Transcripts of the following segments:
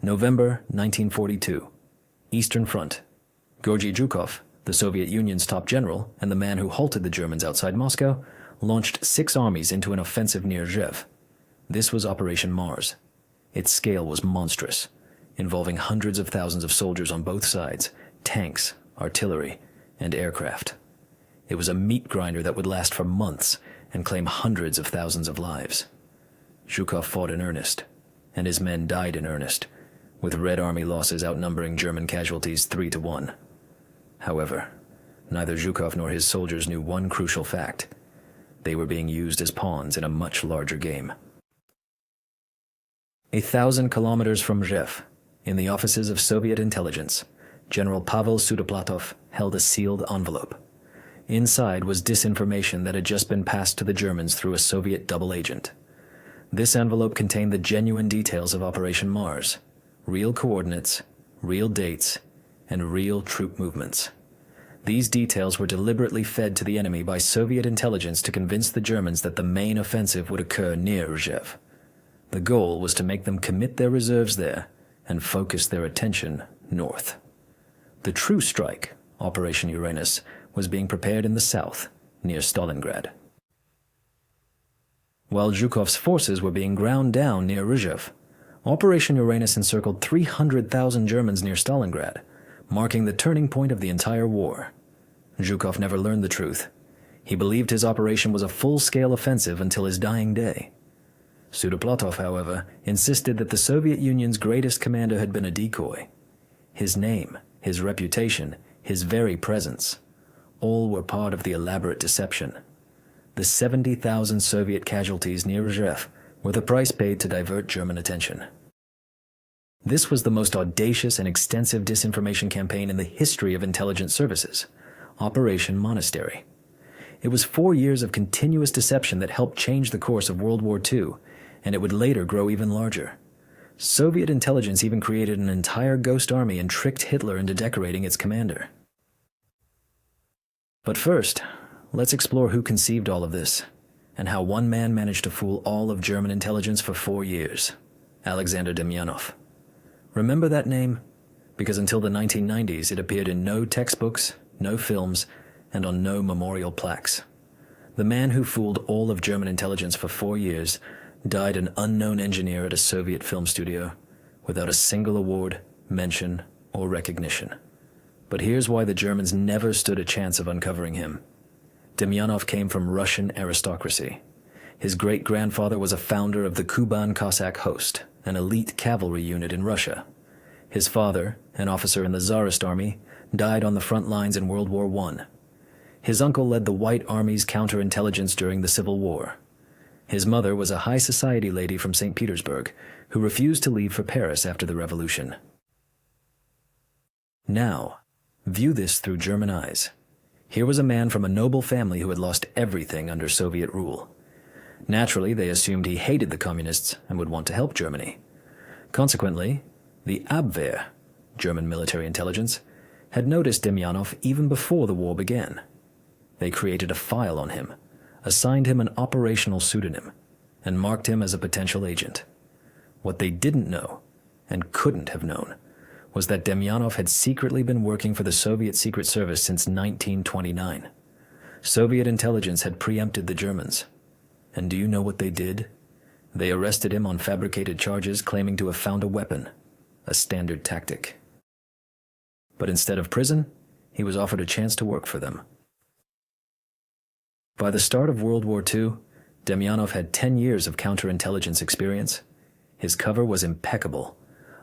November 1942. Eastern Front. Georgy Zhukov, the Soviet Union's top general and the man who halted the Germans outside Moscow, launched 6 armies into an offensive near Lviv. This was Operation Mars. Its scale was monstrous, involving hundreds of thousands of soldiers on both sides, tanks, artillery, and aircraft. It was a meat grinder that would last for months and claim hundreds of thousands of lives. Zhukov fought in earnest, and his men died in earnest, with Red Army losses outnumbering German casualties 3-1. However, neither Zhukov nor his soldiers knew one crucial fact. They were being used as pawns in a much larger game. 1,000 kilometers from Lviv, in the offices of Soviet intelligence, General Pavel Sudoplatov held a sealed envelope. Inside was disinformation that had just been passed to the Germans through a Soviet double agent. This envelope contained the genuine details of Operation Mars, real coordinates, real dates, and real troop movements. These details were deliberately fed to the enemy by Soviet intelligence to convince the Germans that the main offensive would occur near Lviv. The goal was to make them commit their reserves there and focus their attention north. The true strike, Operation Uranus, was being prepared in the south, near Stalingrad. While Zhukov's forces were being ground down near Lviv, Operation Uranus encircled 300,000 Germans near Stalingrad, marking the turning point of the entire war. Zhukov never learned the truth. He believed his operation was a full-scale offensive until his dying day. Sudoplatov, however, insisted that the Soviet Union's greatest commander had been a decoy. His name, his reputation, his very presence, all were part of the elaborate deception. The 70,000 Soviet casualties near Lviv were the price paid to divert German attention. This was the most audacious and extensive disinformation campaign in the history of intelligence services, Operation Monastery. It was 4 years of continuous deception that helped change the course of World War II, and it would later grow even larger. Soviet intelligence even created an entire ghost army and tricked Hitler into decorating its commander. But first, let's explore who conceived all of this, and how one man managed to fool all of German intelligence for 4 years, Alexander Demyanov. Remember that name? Because until the 1990s, it appeared in no textbooks, no films, and on no memorial plaques. The man who fooled all of German intelligence for 4 years died an unknown engineer at a Soviet film studio, without a single award, mention, or recognition. But here's why the Germans never stood a chance of uncovering him. Demyanov came from Russian aristocracy. His great-grandfather was a founder of the Kuban Cossack Host, an elite cavalry unit in Russia. His father, an officer in the Tsarist army, died on the front lines in World War I. His uncle led the White Army's counterintelligence during the Civil War. His mother was a high society lady from St. Petersburg who refused to leave for Paris after the revolution. Now, view this through German eyes. Here was a man from a noble family who had lost everything under Soviet rule. Naturally, they assumed he hated the communists and would want to help Germany. Consequently, the Abwehr, German military intelligence, had noticed Demyanov even before the war began. They created a file on him, assigned him an operational pseudonym, and marked him as a potential agent. What they didn't know, and couldn't have known, was that Demyanov had secretly been working for the Soviet Secret Service since 1929. Soviet intelligence had preempted the Germans. And do you know what they did? They arrested him on fabricated charges claiming to have found a weapon, a standard tactic. But instead of prison, he was offered a chance to work for them. By the start of World War II, Demyanov had 10 years of counterintelligence experience. His cover was impeccable.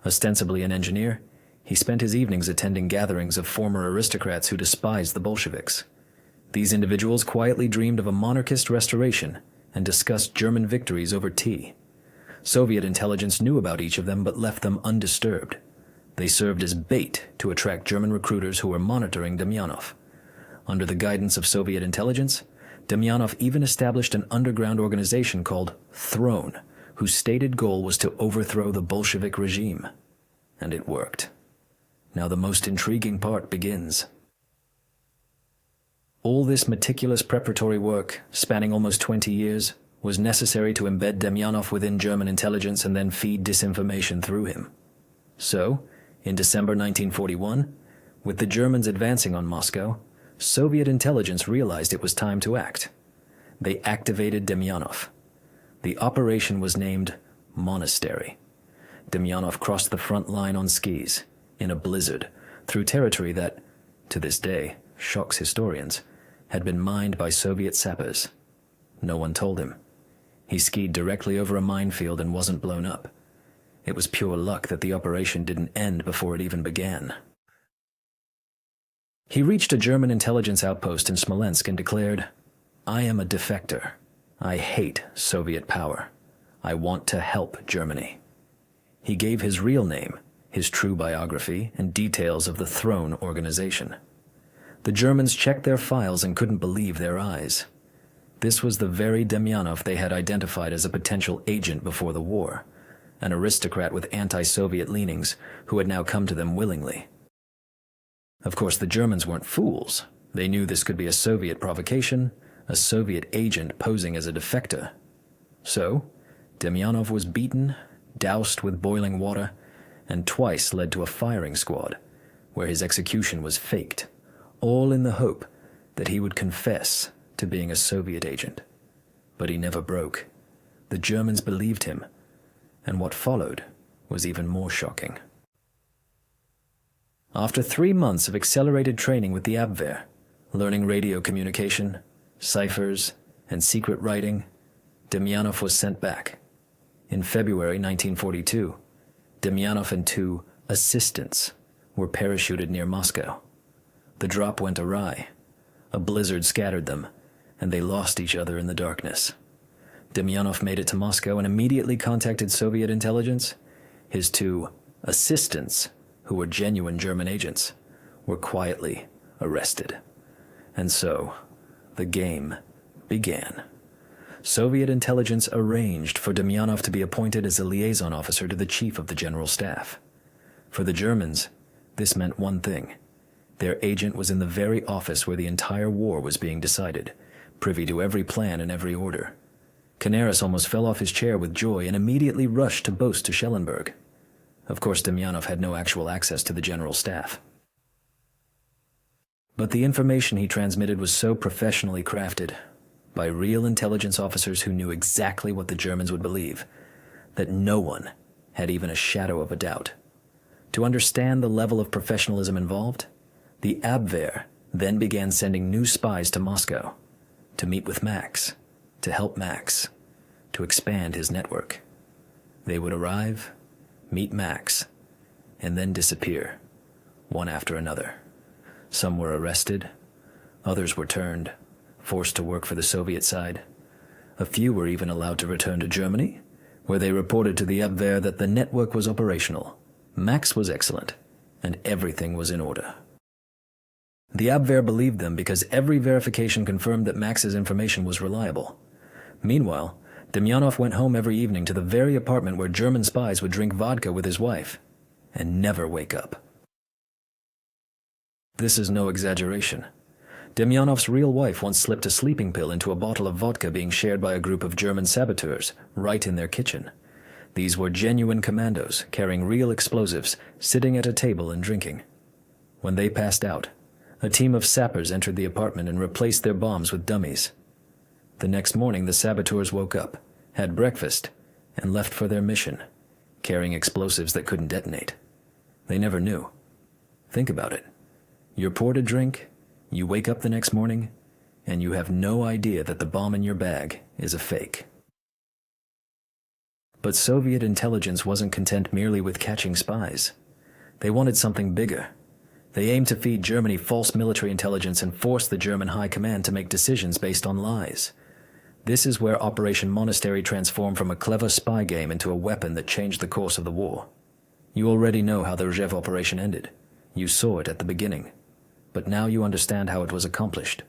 Ostensibly an engineer, he spent his evenings attending gatherings of former aristocrats who despised the Bolsheviks. These individuals quietly dreamed of a monarchist restoration and discussed German victories over tea. Soviet intelligence knew about each of them but left them undisturbed. They served as bait to attract German recruiters who were monitoring Demyanov. Under the guidance of Soviet intelligence, Demyanov even established an underground organization called Throne, whose stated goal was to overthrow the Bolshevik regime. And it worked. Now the most intriguing part begins. All this meticulous preparatory work, spanning almost 20 years, was necessary to embed Demyanov within German intelligence and then feed disinformation through him. So, in December 1941, with the Germans advancing on Moscow, Soviet intelligence realized it was time to act. They activated Demyanov. The operation was named Monastery. Demyanov crossed the front line on skis, in a blizzard, through territory that, to this day, shocks historians, had been mined by Soviet sappers. No one told him. He skied directly over a minefield and wasn't blown up. It was pure luck that the operation didn't end before it even began. He reached a German intelligence outpost in Smolensk and declared, "I am a defector. I hate Soviet power. I want to help Germany." He gave his real name, his true biography, and details of the Throne organization. The Germans checked their files and couldn't believe their eyes. This was the very Demyanov they had identified as a potential agent before the war, an aristocrat with anti-Soviet leanings who had now come to them willingly. Of course, the Germans weren't fools. They knew this could be a Soviet provocation, a Soviet agent posing as a defector. So, Demyanov was beaten, doused with boiling water, and twice led to a firing squad, where his execution was faked, all in the hope that he would confess to being a Soviet agent. But he never broke. The Germans believed him, and what followed was even more shocking. After 3 months of accelerated training with the Abwehr, learning radio communication, ciphers, and secret writing, Demyanov was sent back. In February 1942, Demyanov and 2 assistants were parachuted near Moscow. The drop went awry. A blizzard scattered them, and they lost each other in the darkness. Demyanov made it to Moscow and immediately contacted Soviet intelligence. His 2 assistants, who were genuine German agents, were quietly arrested. And so, the game began. Soviet intelligence arranged for Demyanov to be appointed as a liaison officer to the chief of the general staff. For the Germans, this meant one thing. Their agent was in the very office where the entire war was being decided, privy to every plan and every order. Canaris almost fell off his chair with joy and immediately rushed to boast to Schellenberg. Of course, Demyanov had no actual access to the general staff. But the information he transmitted was so professionally crafted, by real intelligence officers who knew exactly what the Germans would believe, that no one had even a shadow of a doubt. To understand the level of professionalism involved, the Abwehr then began sending new spies to Moscow, to meet with Max, to help Max, to expand his network. They would arrive, meet Max, and then disappear, one after another. Some were arrested, others were turned, forced to work for the Soviet side. A few were even allowed to return to Germany, where they reported to the Abwehr that the network was operational, Max was excellent, and everything was in order. The Abwehr believed them because every verification confirmed that Max's information was reliable. Meanwhile, Demyanov went home every evening to the very apartment where German spies would drink vodka with his wife and never wake up. This is no exaggeration. Demyanov's real wife once slipped a sleeping pill into a bottle of vodka being shared by a group of German saboteurs right in their kitchen. These were genuine commandos carrying real explosives, sitting at a table and drinking. When they passed out, a team of sappers entered the apartment and replaced their bombs with dummies. The next morning, the saboteurs woke up, had breakfast, and left for their mission, carrying explosives that couldn't detonate. They never knew. Think about it. You're poured a drink, you wake up the next morning, and you have no idea that the bomb in your bag is a fake. But Soviet intelligence wasn't content merely with catching spies. They wanted something bigger. They aimed to feed Germany false military intelligence and force the German high command to make decisions based on lies. This is where Operation Monastery transformed from a clever spy game into a weapon that changed the course of the war. You already know how the Rzev operation ended. You saw it at the beginning. But now you understand how it was accomplished.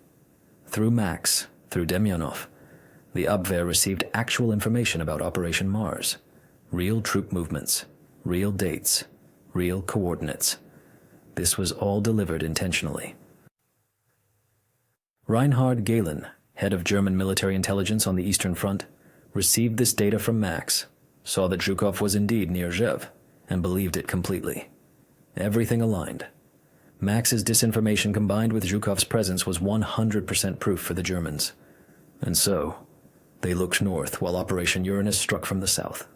Through Max, through Demyanov, the Abwehr received actual information about Operation Mars. Real troop movements, real dates, real coordinates. This was all delivered intentionally. Reinhard Gehlen, head of German military intelligence on the Eastern Front, received this data from Max, saw that Zhukov was indeed near Rzev, and believed it completely. Everything aligned. Max's disinformation combined with Zhukov's presence was 100% proof for the Germans. And so, they looked north while Operation Uranus struck from the south.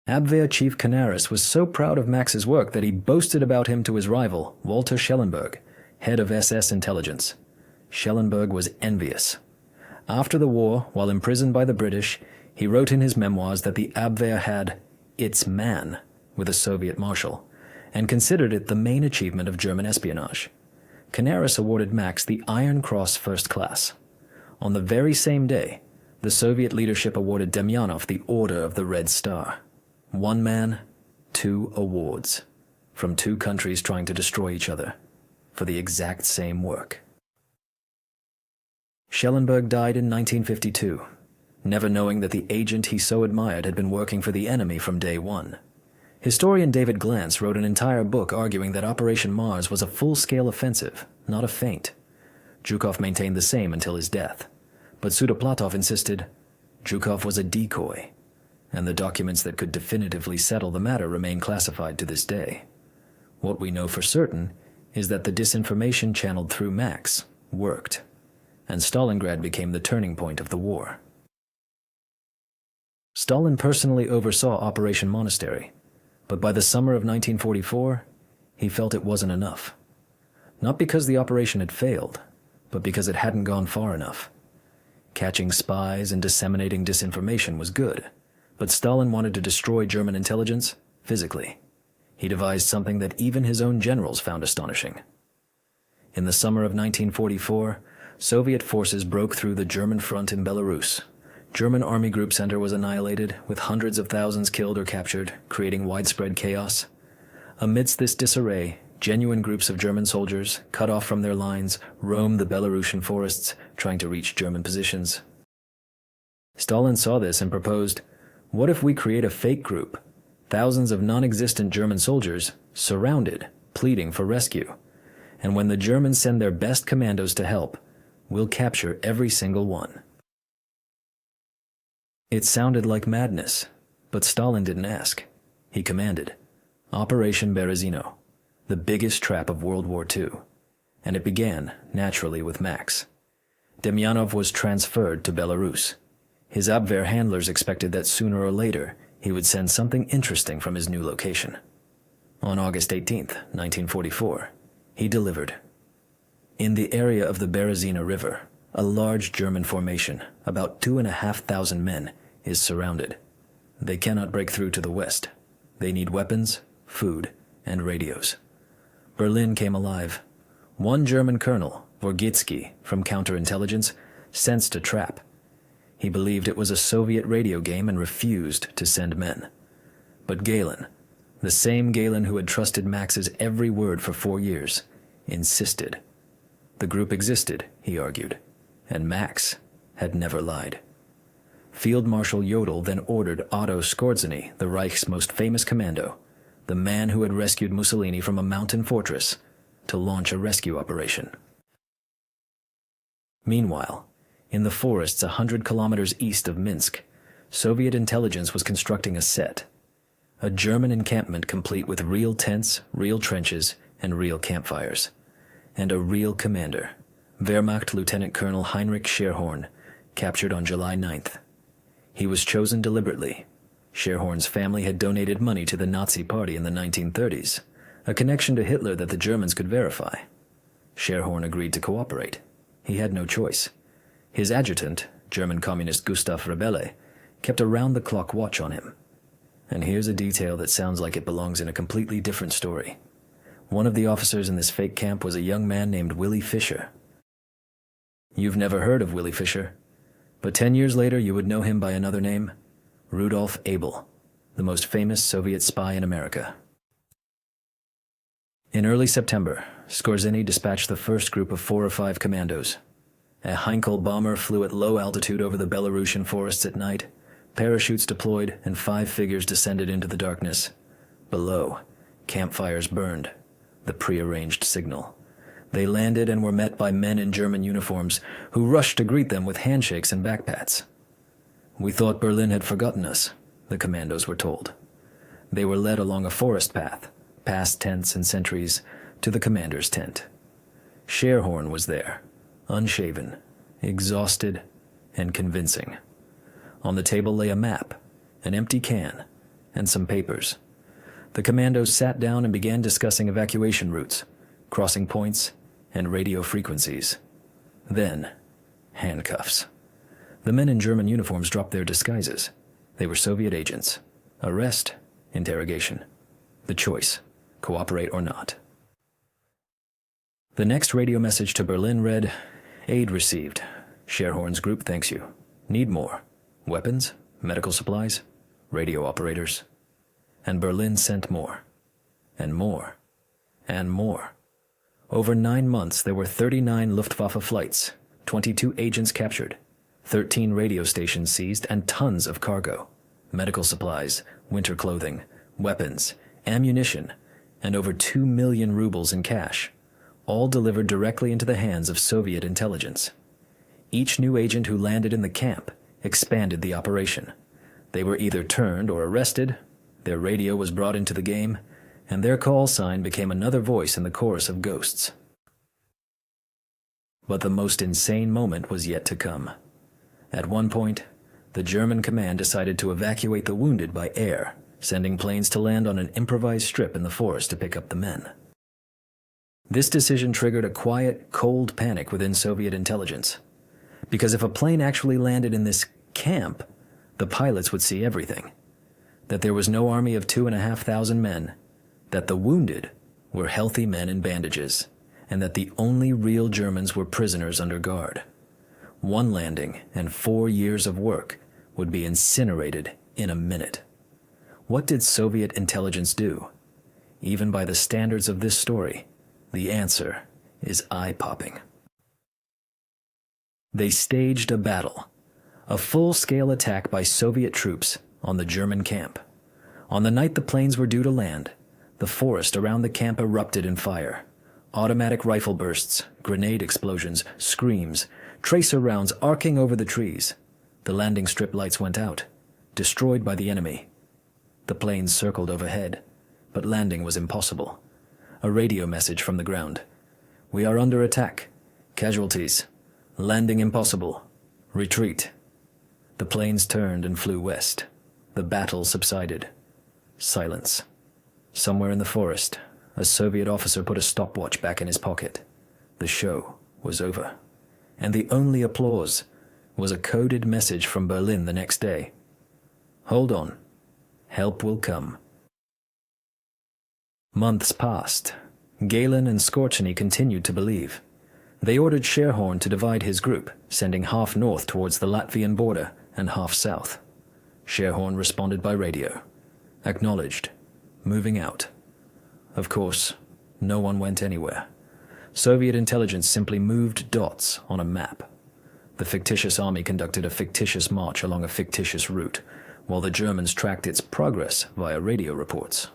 Abwehr Chief Canaris was so proud of Max's work that he boasted about him to his rival, Walter Schellenberg, head of SS intelligence. Schellenberg was envious. After the war, while imprisoned by the British, he wrote in his memoirs that the Abwehr had its man with a Soviet marshal, and considered it the main achievement of German espionage. Canaris awarded Max the Iron Cross First Class. On the very same day, the Soviet leadership awarded Demyanov the Order of the Red Star. One man, two awards, from two countries trying to destroy each other, for the exact same work. Schellenberg died in 1952, never knowing that the agent he so admired had been working for the enemy from day one. Historian David Glantz wrote an entire book arguing that Operation Mars was a full-scale offensive, not a feint. Zhukov maintained the same until his death, but Sudoplatov insisted Zhukov was a decoy, and the documents that could definitively settle the matter remain classified to this day. What we know for certain is that the disinformation channeled through Max worked, and Stalingrad became the turning point of the war. Stalin personally oversaw Operation Monastery, but by the summer of 1944, he felt it wasn't enough. Not because the operation had failed, but because it hadn't gone far enough. Catching spies and disseminating disinformation was good, but Stalin wanted to destroy German intelligence physically. He devised something that even his own generals found astonishing. In the summer of 1944, Soviet forces broke through the German front in Belarus. German Army Group Center was annihilated, with hundreds of thousands killed or captured, creating widespread chaos. Amidst this disarray, genuine groups of German soldiers, cut off from their lines, roamed the Belarusian forests, trying to reach German positions. Stalin saw this and proposed, what if we create a fake group, thousands of non-existent German soldiers, surrounded, pleading for rescue, and when the Germans send their best commandos to help, we'll capture every single one. It sounded like madness, but Stalin didn't ask. He commanded, Operation Berezino, the biggest trap of World War II, and it began, naturally, with Max. Demyanov was transferred to Belarus. His Abwehr handlers expected that sooner or later he would send something interesting from his new location. On August 18, 1944, he delivered. In the area of the Berezina River, a large German formation, about 2,500 men, is surrounded. They cannot break through to the west. They need weapons, food, and radios. Berlin came alive. One German colonel, Vorgitsky, from counterintelligence, sensed a trap. He believed it was a Soviet radio game and refused to send men. But Galen, the same Galen who had trusted Max's every word for 4 years, insisted. The group existed, he argued, and Max had never lied. Field Marshal Jodl then ordered Otto Skorzeny, the Reich's most famous commando, the man who had rescued Mussolini from a mountain fortress, to launch a rescue operation. Meanwhile, in the forests 100 kilometers east of Minsk, Soviet intelligence was constructing a set, a German encampment complete with real tents, real trenches, and real campfires, and a real commander, Wehrmacht Lieutenant Colonel Heinrich Scherhorn, captured on July 9th. He was chosen deliberately. Scherhorn's family had donated money to the Nazi Party in the 1930s, a connection to Hitler that the Germans could verify. Scherhorn agreed to cooperate. He had no choice. His adjutant, German communist Gustav Rebelle, kept a round-the-clock watch on him. And here's a detail that sounds like it belongs in a completely different story. One of the officers in this fake camp was a young man named Willy Fischer. You've never heard of Willy Fischer, but 10 years later you would know him by another name, Rudolf Abel, the most famous Soviet spy in America. In early September, Skorzeny dispatched the first group of 4 or 5 commandos. A Heinkel bomber flew at low altitude over the Belarusian forests at night, parachutes deployed, and 5 figures descended into the darkness. Below, campfires burned, the prearranged signal. They landed and were met by men in German uniforms who rushed to greet them with handshakes and backpats. We thought Berlin had forgotten us, the commandos were told. They were led along a forest path, past tents and sentries, to the commander's tent. Sherhorn was there, unshaven, exhausted, and convincing. On the table lay a map, an empty can, and some papers. The commandos sat down and began discussing evacuation routes, crossing points, and radio frequencies. Then, handcuffs. The men in German uniforms dropped their disguises. They were Soviet agents. Arrest, interrogation. The choice, cooperate or not. The next radio message to Berlin read, "Aid received. Sherhorn's group thanks you. Need more. Weapons, medical supplies, radio operators." And Berlin sent more. And more. And more. Over 9 months, there were 39 Luftwaffe flights, 22 agents captured, 13 radio stations seized, and tons of cargo, medical supplies, winter clothing, weapons, ammunition, and over 2 million rubles in cash, all delivered directly into the hands of Soviet intelligence. Each new agent who landed in the camp expanded the operation. They were either turned or arrested, their radio was brought into the game, and their call sign became another voice in the chorus of ghosts. But the most insane moment was yet to come. At one point, the German command decided to evacuate the wounded by air, sending planes to land on an improvised strip in the forest to pick up the men. This decision triggered a quiet, cold panic within Soviet intelligence. Because if a plane actually landed in this camp, the pilots would see everything. That there was no army of 2,500 men, that the wounded were healthy men in bandages, and that the only real Germans were prisoners under guard. One landing and 4 years of work would be incinerated in a minute. What did Soviet intelligence do? Even by the standards of this story, the answer is eye-popping. They staged a battle, a full-scale attack by Soviet troops on the German camp. On the night the planes were due to land, the forest around the camp erupted in fire. Automatic rifle bursts, grenade explosions, screams, tracer rounds arcing over the trees. The landing strip lights went out, destroyed by the enemy. The planes circled overhead, but landing was impossible. A radio message from the ground. "We are under attack. Casualties. Landing impossible. Retreat." The planes turned and flew west. The battle subsided. Silence. Somewhere in the forest, a Soviet officer put a stopwatch back in his pocket. The show was over. And the only applause was a coded message from Berlin the next day. "Hold on. Help will come." Months passed. Galen and Skorcheny continued to believe. They ordered Sherhorn to divide his group, sending half north towards the Latvian border and half south. Sherhorn responded by radio. Acknowledged. Moving out. Of course, no one went anywhere. Soviet intelligence simply moved dots on a map. The fictitious army conducted a fictitious march along a fictitious route, while the Germans tracked its progress via radio reports.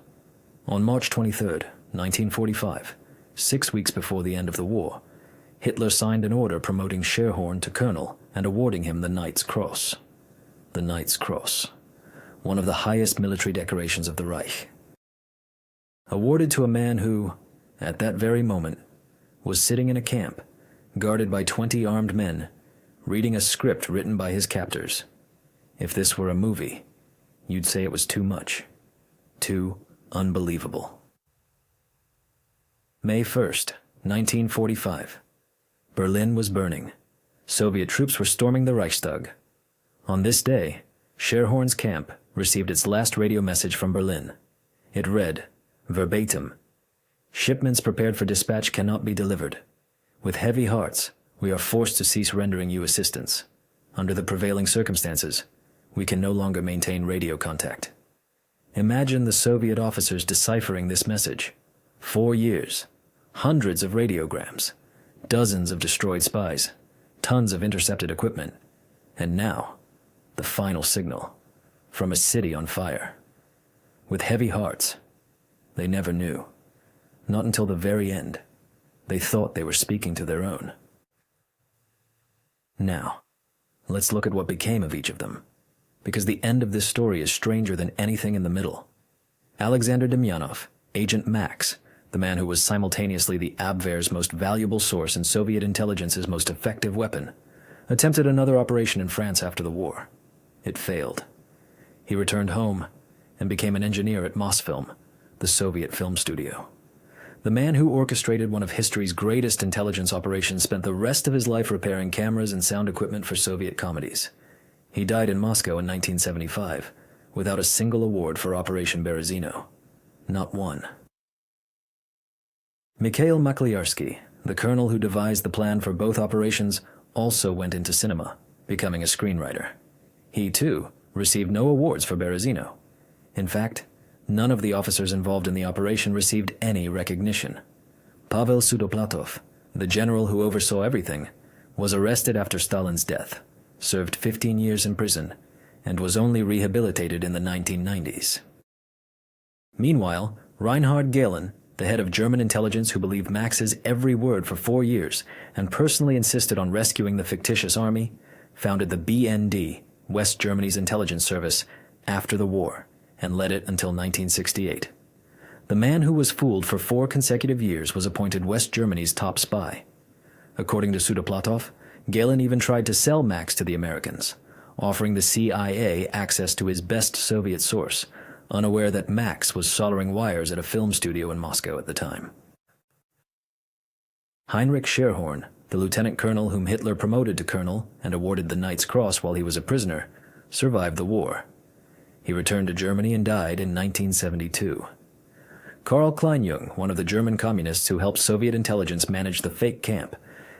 On March 23, 1945, 6 weeks before the end of the war, Hitler signed an order promoting Sherhorn to colonel and awarding him the Knight's Cross. The Knight's Cross, one of the highest military decorations of the Reich. Awarded to a man who, at that very moment, was sitting in a camp, guarded by 20 armed men, reading a script written by his captors. If this were a movie, you'd say it was too much. Too unbelievable. May 1st, 1945. Berlin was burning. Soviet troops were storming the Reichstag. On this day, Sherhorn's camp received its last radio message from Berlin. It read, verbatim, "Shipments prepared for dispatch cannot be delivered. With heavy hearts, we are forced to cease rendering you assistance. Under the prevailing circumstances, we can no longer maintain radio contact." Imagine the Soviet officers deciphering this message. 4 years, hundreds of radiograms, dozens of destroyed spies, tons of intercepted equipment, and now, the final signal, from a city on fire. With heavy hearts, they never knew. Not until the very end, they thought they were speaking to their own. Now, let's look at what became of each of them, because the end of this story is stranger than anything in the middle. Alexander Demyanov, Agent Max, the man who was simultaneously the Abwehr's most valuable source and Soviet intelligence's most effective weapon, attempted another operation in France after the war. It failed. He returned home and became an engineer at Mosfilm, the Soviet film studio. The man who orchestrated one of history's greatest intelligence operations spent the rest of his life repairing cameras and sound equipment for Soviet comedies. He died in Moscow in 1975, without a single award for Operation Berezino. Not one. Mikhail Makliarsky, the colonel who devised the plan for both operations, also went into cinema, becoming a screenwriter. He, too, received no awards for Berezino. In fact, none of the officers involved in the operation received any recognition. Pavel Sudoplatov, the general who oversaw everything, was arrested after Stalin's death, served 15 years in prison, and was only rehabilitated in the 1990s. Meanwhile, Reinhard Gehlen, the head of German intelligence who believed Max's every word for 4 years and personally insisted on rescuing the fictitious army, founded the BND, West Germany's intelligence service, after the war, and led it until 1968. The man who was fooled for 4 consecutive years was appointed West Germany's top spy. According to Sudoplatov, Gehlen even tried to sell Max to the Americans, offering the CIA access to his best Soviet source, unaware that Max was soldering wires at a film studio in Moscow at the time. Heinrich Scherhorn, the lieutenant colonel whom Hitler promoted to colonel and awarded the Knight's Cross while he was a prisoner, survived the war. He returned to Germany and died in 1972. Karl Kleinjung, one of the German communists who helped Soviet intelligence manage the fake camp,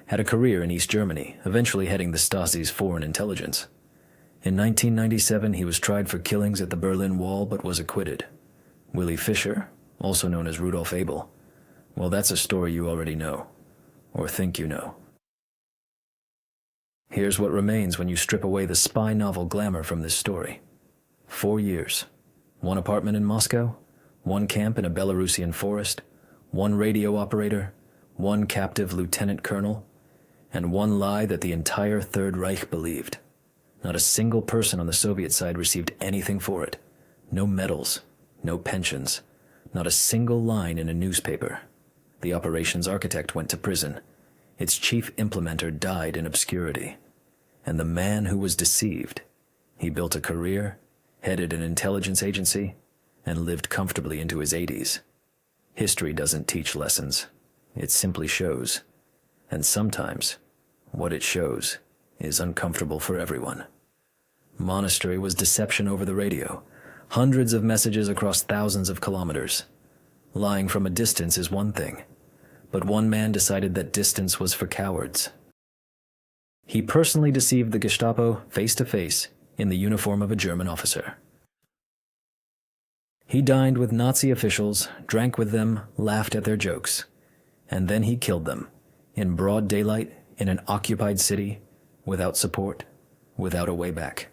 had a career in East Germany, eventually heading the Stasi's foreign intelligence. In 1997, he was tried for killings at the Berlin Wall but was acquitted. Willy Fischer, also known as Rudolf Abel, well, that's a story you already know, or think you know. Here's what remains when you strip away the spy novel glamour from this story. 4 years, 1 apartment in Moscow, 1 camp in a Belarusian forest, 1 radio operator, 1 captive lieutenant colonel, and 1 lie that the entire Third Reich believed. Not a single person on the Soviet side received anything for it. No medals, no pensions, not a single line in a newspaper. The operation's architect went to prison. Its chief implementer died in obscurity. And the man who was deceived, he built a career, headed an intelligence agency, and lived comfortably into his 80s. History doesn't teach lessons. It simply shows. And sometimes, what it shows is uncomfortable for everyone. Monastery was deception over the radio. Hundreds of messages across thousands of kilometers. Lying from a distance is one thing, but one man decided that distance was for cowards. He personally deceived the Gestapo face to face in the uniform of a German officer. He dined with Nazi officials, drank with them, laughed at their jokes, and then he killed them in broad daylight in an occupied city, without support, without a way back.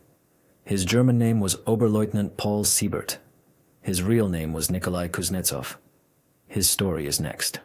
His German name was Oberleutnant Paul Siebert. His real name was Nikolai Kuznetsov. His story is next.